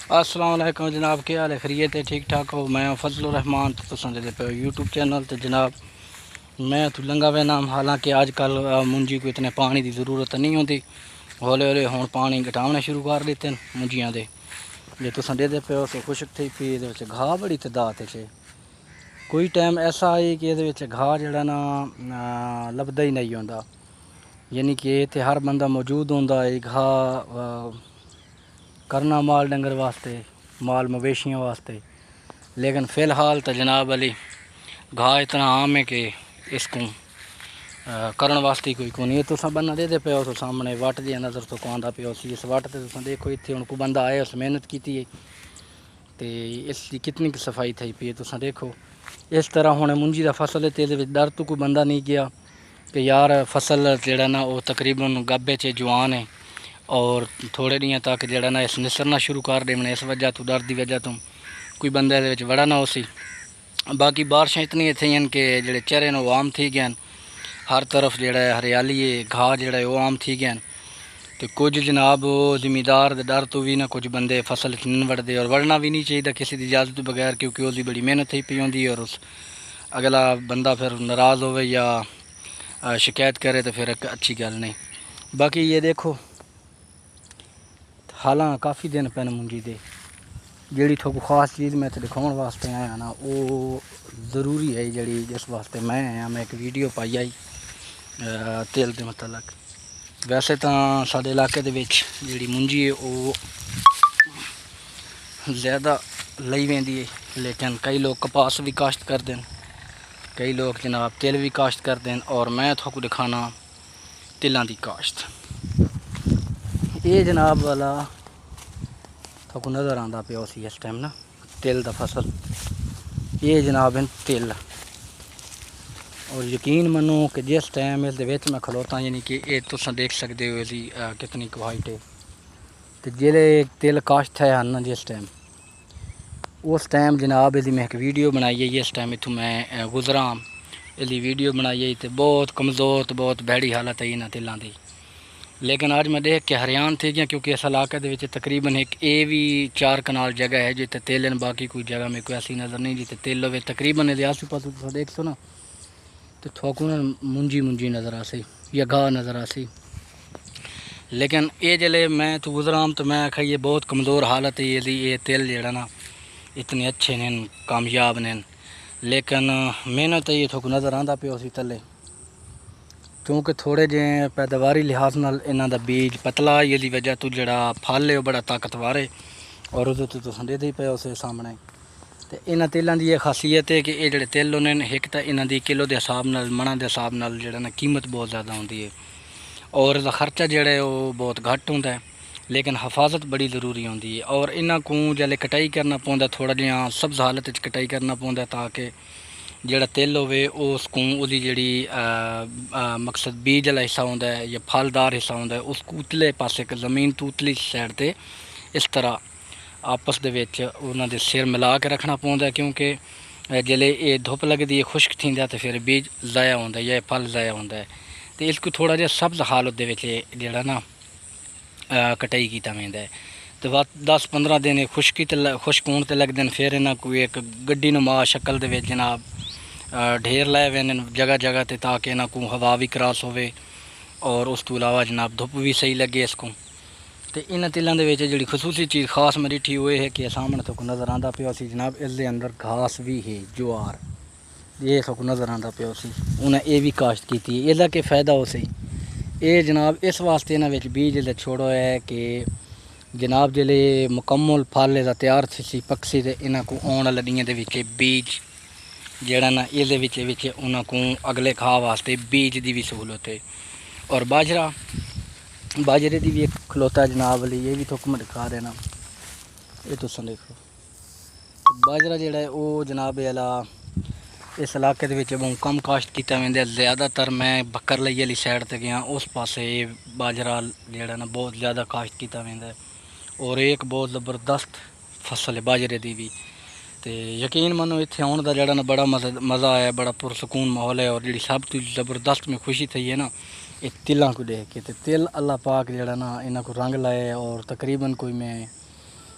अस्सलाम वालेकुम जनाब, क्या हाल है? खैरियत है? ठीक ठाक हो? मैं फजलुर रहमान तो तुम दे पे यूट्यूब चैनल तो जनाब मैं तो लंघा वे नाम। हालांकि अजकल मुंजी को इतने पानी की ज़रूरत नहीं होती। हौले हौले हुण पानी घटाने शुरू कर दिते मुंजियां दे। जे तुम दे पे हो तो खुशक थी पी ये घाह बड़ी तादाद है। कोई टाइम ऐसा है कि ये घाह जड़ा ना लभदा ही नहीं होंदा, यानी कि इतने हर बंदा मौजूद होंदा है घाह करना माल डंगर वास्ते, माल मवेशियों वास्ते। लेकिन फ़िलहाल तो जनाब अली घाह इतना आम है कि इसको करन वास्ते कोई को नहीं। तुस बन्ना दे पे हो तो सामने वट दी नज़र तो को आंदा पे इस वट ते तुस देखो इतने हूँ को बंदा आया उस मेहनत की है तो इसकी कितनी सफाई थी पी तुस देखो। इस तरह हुण मुंजी का फसल है तो डर तो कोई बंदा नहीं गया कि यार फसल जड़ा ना वो तकरीबन गब्बे च जवान है और थोड़े दिन तक जड़ा ना इस निसरना शुरू कर देने। इस वजह तो डर की वजह तो कोई बंदे दे विच वड़ा ना हो सी। बाकी बारिशां इतनी थी कि जोड़े चेहरे वो आम थी गए, हर तरफ जोड़ा हरियाली है, घाह जोड़ा वो आम थी गए। तो कुछ जनाब जिमीदार डर तो भी ना कुछ बंदे फसल नहीं वड़ते और वड़ना भी नहीं चाहिए किसी की इजाज़त बगैर, क्योंकि उसकी बड़ी मेहनत ही पी होंगी और उस अगला बंदा फिर नाराज़ हो या शिकायत करे तो फिर अच्छी गल नहीं। बाकी ये देखो हालां काफ़ी दिन पैन मुंजी दे जी थोड़ा खास चीज़ मैं तो दिखाने वास्ते आया ना वो ज़रूरी है जी जिस वास्ते मैं आया। मैं एक वीडियो पाई आई तेल के मतलब। वैसे तो साडे इलाके दे विच जी मुंजी है वो ज़्यादा लई वेंदी है, लेकिन कई लोग कपास भी काश्त करते हैं, कई लोग जनाब तिल भी काश्त करते हैं और मैं थोड़ा दिखाना तिलों की काश्त। ये जनाब वाला थोड़ा नज़र आता पे उसी इस टाइम ना तिल का फसल। ये जनाब इन तिल और यकीन मनो कि जिस टाइम इस मैं खलोता यानी कि ये तुम देख सकते हो इसकी कितनी क्वालिटी है। तो जेल्लै तिल काश्त है ना जिस टाइम उस टाइम जनाब इसकी मैं एक वीडियो बनाई है। इस टाइम इतों मैं गुजरा इसकी वीडियो बनाई है तो बहुत कमज़ोर तो बहुत भैड़ी हालत है इन्होंने तिलों की। लेकिन आज मैं देख के हैरान थी गया, क्योंकि इस इलाके के तकरीबन एक ये भी 4 कनाल जगह है जितने तेल है, बाकी कोई जगह मेरे को ऐसी नज़र नहीं जितने तेल हो। तकरीबन ये आस पास देख सो ना तो थोकू ना मुंजी मुंजी नज़र आ सी या घाह नज़र आ सी। लेकिन ये जल्द मैं तो गुजराम तो मैं आखा ये बहुत कमज़ोर हालत है ये तेल जड़ा ना इतने अच्छे ने कामयाब ने, लेकिन मेहनत ये थोक नज़र आता पे उसी तले, क्योंकि थोड़े जे पैदावारी लिहाज नाल इन्हां दा बीज पतला ये वजह तो जड़ा फल है बड़ा ताकतवर है और उस तुम दे पे उस सामने। तो इन्हां तेलों की यह खासियत है कि ये जोड़े तिल होने एक तो इन्हां दी किलो के हिसाब नाल मणा के हिसाब नाल जड़ा ना कीमत बहुत ज़्यादा होंदी है और इसका खर्चा जोड़ा है वो बहुत घट होंदा है, लेकिन हिफाजत बड़ी ज़रूरी होंदी है। और इन्हां को जल्द कटाई करना पौंदा थोड़ा जिहा सब्ज़ हालत कटाई करना पौंदा ताकि जोड़ा तिल होवे उसको उसकी जी मकसद बीज वाला हिस्सा होंदा है या फलदार हिस्सा होंदा है उसको उतले पासे ज़मीन तो उतली साइड पर इस तरह आपस दे विच उन्हां दे सिर मिला के रखना पौंदा, क्योंकि जल्द ये धुप लगती है खुश्क थींदा तो फिर बीज ज़ाया होंदा या फल ज़ाया होंदा है। तो इसको थोड़ा जिहा सब्ज़ हालत दे विच जेड़ा ना कटाई किया वेंदा है। तो 10-15 दिन खुश्की खुश्क होने लगते हैं। फिर इन्हां कोई एक गड्डी नुमा शक्ल दे विच जनाब ढेर लाए हुए हैं जगह जगह ते ताकि इन्हां को हवा भी क्रॉस होवे और उस तो अलावा जनाब धुप भी सही लगे इसको। तो इन्हां तिलों के जी खसूसी चीज़ खास मेरी थी वो है कि सामने तो नज़र आता पे उसी जनाब इस अंदर घास भी है ज्वार ये तो नज़र आता पे उसी उन्हें ये भी काश्त की थी। इसका क्या फ़ायदा हो सी ये जनाब इस वास्ते इन्होंने बीज जल्द छोड़ो है कि जनाब जल्द मुकम्मल फल इसका तैयार थी पकसी तो इन्हों को आने वाले दिनों के बीज जड़ा ना ये उन्होंने अगले खा वास्ते बीज की भी सहूलत है। और बाजरे की भी एक खलोता जनाब वाली ये भी थोक मैं दिखा देना। ये तुम देखो बाजरा जोड़ा है वो जनाब वाला इस इलाके बहुत कम काश्त किया वेंदा। ज़्यादातर मैं बकर लई वाली साइड ते गया उस पासे बाजरा जोड़ा ना बहुत ज़्यादा काश्त किया वेंदा और एक बहुत ज़बरदस्त फसल है बाजरे की भी। तो यकीन मनो इत्थे आने का जड़ा ना बड़ा मज़ा आया, बड़ा पुरसकून माहौल है। और जी सब तो ज़बरदस्त में खुशी थी है ना ये तिलों को देख के। तो तिल अल्लाह पाक जड़ा ना इन्हों को रंग लाए और तकरीबन कोई मैं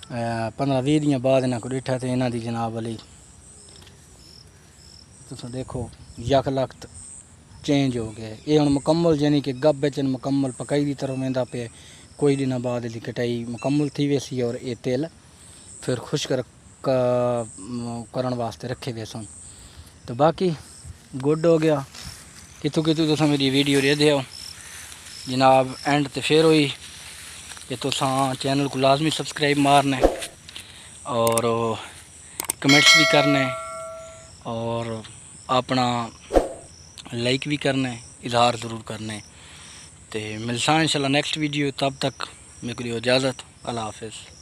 15-20 दियां बाद इन्हां को डिठा तो इन्हां दी जनाब अली तुम देखो यक लख्त चेंज हो गया। ये हुण मुकम्मल यानी कि गब च मुकम्मल पकाई की तरफ वेंदा पे। कोई दिन बाद इसकी कटाई मुकम्मल थी वैसी और ये तेल फिर खुश्क करन वास्ते रखे वे सन। तो बाकी गुड हो गया। कितों कितों तुस मेरी वीडियो दे हो जनाब एंड तो फिर हुई कि तुस चैनल को लाजमी सब्सक्राइब मारना और कमेंट्स भी करने और अपना लाइक भी करना इजहार ज़रूर करना। तो मिलसा इंशाल्लाह नेक्स्ट वीडियो। तब तक मेरे को इजाज़त। अल्लाह हाफिज़।